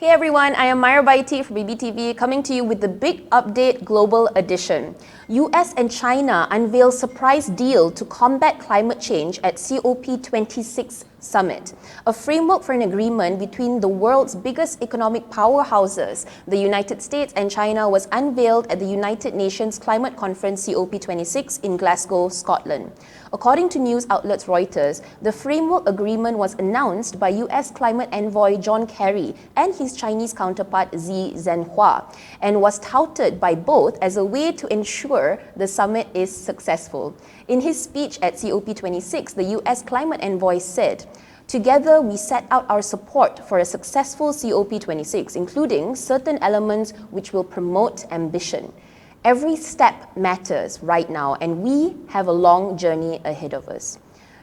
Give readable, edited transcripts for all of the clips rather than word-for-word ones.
Hey everyone, I am Myra Baiti from BBTV coming to you with the Big Update Global Edition. US and China unveil surprise deal to combat climate change at COP26 summit. A framework for an agreement between the world's biggest economic powerhouses, the United States and China, was unveiled at the United Nations Climate Conference COP26 in Glasgow, Scotland. According to news outlets Reuters, the framework agreement was announced by US climate envoy John Kerry and his Chinese counterpart Xi Zhenhua, and was touted by both as a way to ensure the summit is successful. In his speech at COP26, the US climate envoy said, "Together, we set out our support for a successful COP26, including certain elements which will promote ambition. Every step matters right now, and we have a long journey ahead of us."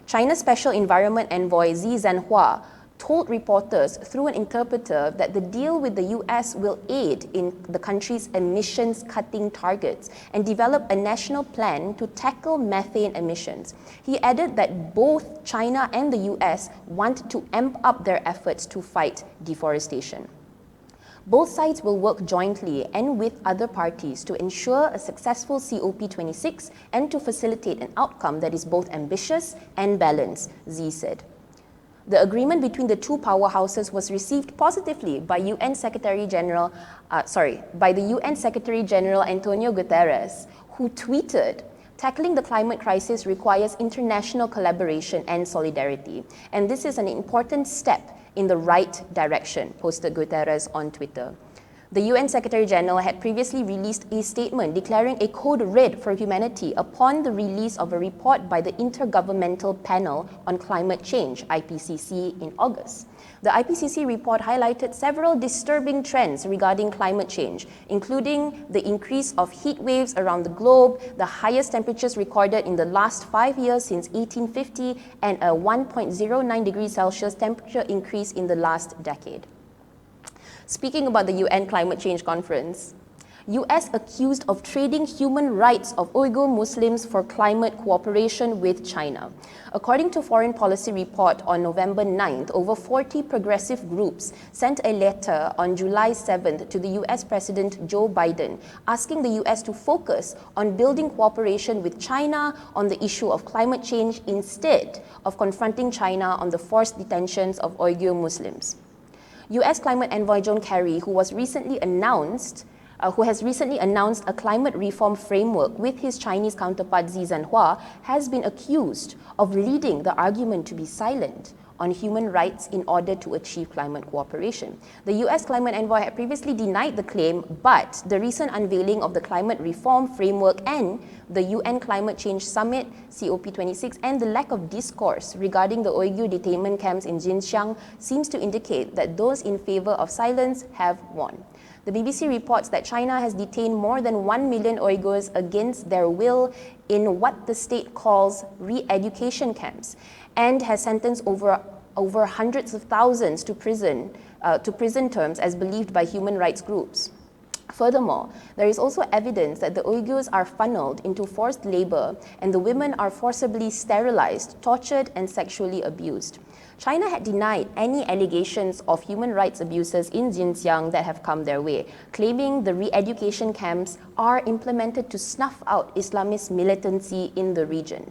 China's Special Environment Envoy Xi Zhenhua told reporters through an interpreter that the deal with the US will aid in the country's emissions cutting targets and develop a national plan to tackle methane emissions. He added that both China and the US want to amp up their efforts to fight deforestation. Both sides will work jointly and with other parties to ensure a successful COP26 and to facilitate an outcome that is both ambitious and balanced, Xi said. The agreement between the two powerhouses was received positively by the UN Secretary General Antonio Guterres, who tweeted, "Tackling the climate crisis requires international collaboration and solidarity, and this is an important step in the right direction," posted Guterres on Twitter. The UN Secretary General had previously released a statement declaring a code red for humanity upon the release of a report by the Intergovernmental Panel on Climate Change, IPCC, in August. The IPCC report highlighted several disturbing trends regarding climate change, including the increase of heat waves around the globe, the highest temperatures recorded in the last 5 years since 1850, and a 1.09 degrees Celsius temperature increase in the last decade. Speaking about the UN Climate Change Conference, US accused of trading human rights of Uighur Muslims for climate cooperation with China. According to Foreign Policy Report on November 9th, over 40 progressive groups sent a letter on July 7th to the US President Joe Biden, asking the US to focus on building cooperation with China on the issue of climate change instead of confronting China on the forced detentions of Uighur Muslims. US climate envoy John Kerry, who has recently announced a climate reform framework with his Chinese counterpart Xi Zhenhua, has been accused of leading the argument to be silent on human rights in order to achieve climate cooperation. The US climate envoy had previously denied the claim, but the recent unveiling of the climate reform framework and the UN Climate Change Summit, COP26, and the lack of discourse regarding the Uyghur detainment camps in Xinjiang seems to indicate that those in favor of silence have won. The BBC reports that China has detained more than 1 million Uyghurs against their will in what the state calls re-education camps, and has sentenced over hundreds of thousands to prison terms as believed by human rights groups. Furthermore, there is also evidence that the Uyghurs are funneled into forced labor and the women are forcibly sterilized, tortured, and sexually abused. China had denied any allegations of human rights abuses in Xinjiang that have come their way, claiming the re-education camps are implemented to snuff out Islamist militancy in the region.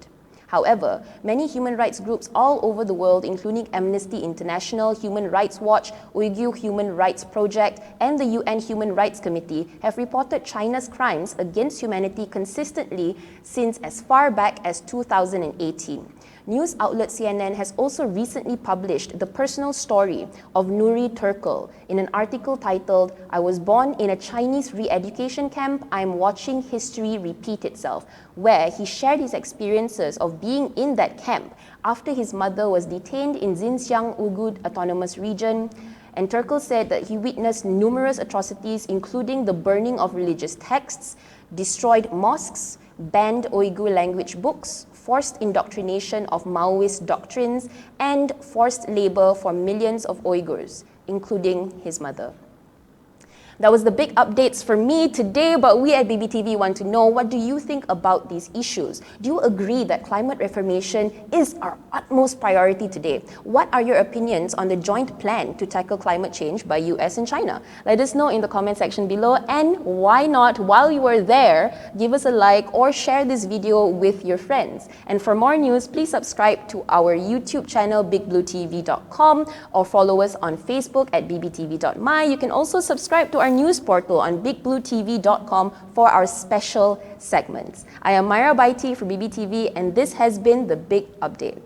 However, many human rights groups all over the world, including Amnesty International, Human Rights Watch, Uyghur Human Rights Project, and the UN Human Rights Committee, have reported China's crimes against humanity consistently since as far back as 2018. News outlet CNN has also recently published the personal story of Nuri Turkel in an article titled, "I was born in a Chinese re-education camp, I'm watching history repeat itself," where he shared his experiences of being in that camp after his mother was detained in Xinjiang Uyghur Autonomous Region. And Turkel said that he witnessed numerous atrocities, including the burning of religious texts, destroyed mosques, banned Uyghur language books, forced indoctrination of Maoist doctrines, and forced labor for millions of Uyghurs, including his mother. That was the big updates for me today, but we at BBTV want to know, what do you think about these issues? Do you agree that climate reformation is our utmost priority today? What are your opinions on the joint plan to tackle climate change by US and China? Let us know in the comment section below, and why not, while you are there, give us a like or share this video with your friends. And for more news, please subscribe to our YouTube channel bigbluetv.com or follow us on Facebook at bbtv.my. You can also subscribe to our news portal on bigbluetv.com for our special segments. I am Myra Baiti for BBTV, and this has been The Big Update.